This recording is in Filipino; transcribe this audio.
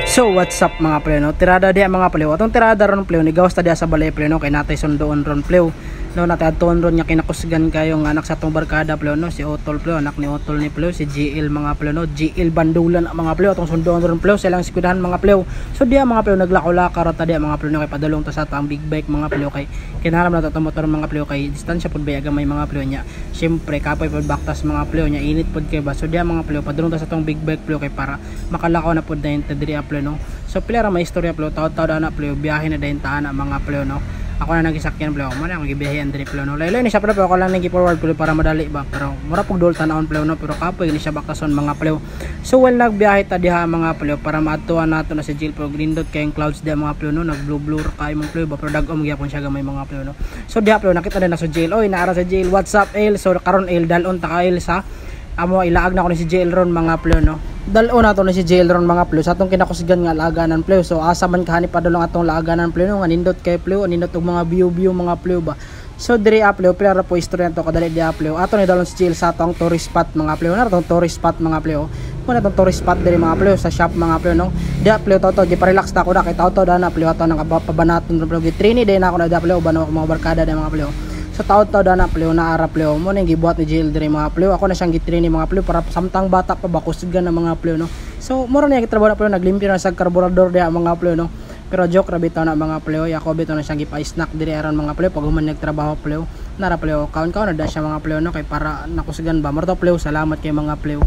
So what's up mga pleo no? Tirada diya mga pleo. Atong tirada ron pleo ni gawas ta diya sa balay pleo no kay natay sundoon ron pleo. No natay adton ron nya kinakusgan kayo nga anak sa atong barkada pleo no si Otol pleo, anak ni Otol ni pleo si GL mga pleo no. GL Bandulan mga pleo atong sundoon ron pleo silang sikudahan mga pleo. So diya mga pleo naglako-laka ra ta diya mga pleo no kay padulong ta sa atong big bike mga pleo kay kinaharam na ta motor mga pleo kay distansya pud bayaga may mga pleo nya. Syempre kapoy pud baktas mga pleo nya init pud kay ba. So diya mga pleo padulong ta sa atong big bike pleo kay para makalakaw na pud dayon ta diri pleo no. So pila ra may istorya pleo taud-taud ana pleo biyahe na dayon ta ana mga pleo no. Ako na nagisakyan pleo mo na akong gibiyahe andre pleo no. Laylay ni siya pleo ako lang nagi forward pleo para madali ba pero mura pug dol tan-aon pleo no pero kapoy ni siya bakason mga pleo. So while nagbiyahe ta diha mga pleo para maadtuan nato na sa jail pleo grindot kayong clouds diha mga pleo no nag blue kay mga pleo ba pero dagom gyapon siya gamay mga pleo no. So diha pleo nakita na sa jail oy naara sa jail what's up El so karon El dalon ta ka El sa amo ilaag na ko ni si jail ron mga pleo no. Dalon nato ni si jail ron mga pleo sa atong kinakusgan nga laaganan pleo. So asa man kahani padulong atong laaganan pleo no nga nindot kay pleo nindot og mga view mga pleo ba. So diri pleo pila ra po istorya to kadali di pleo ato ni dalon si jail sa atong tourist spot mga pleo na atong tourist spot mga pleo. Muna atong tourist spot diri mga pleo sa shop mga pleo no. Di pleo to gi pa-relax ta ko na kay taw-taw na pleo ato nang pabanaton pleo gi trini day na ako na di pleo banaw mga barkada di mga pleo. Sa taud-taud na pleo na ara pleo mo ning gibuhat ni jail diri mga pleo ako na siyang gitraining mga pleo para samtang bata pa ba kusgan na mga pleo no. So mura na gitrabaho na pleo naglimpyo na sa karburador diha mga pleo no. Pero joke ra bitaw na mga pleo ako bitaw na siyang gipa-snack diri aron mga pleo pag human nagtrabaho pleo nara pleo kaon na da siya mga pleo no kay para nakusgan ba mura to pleo salamat kay mga pleo.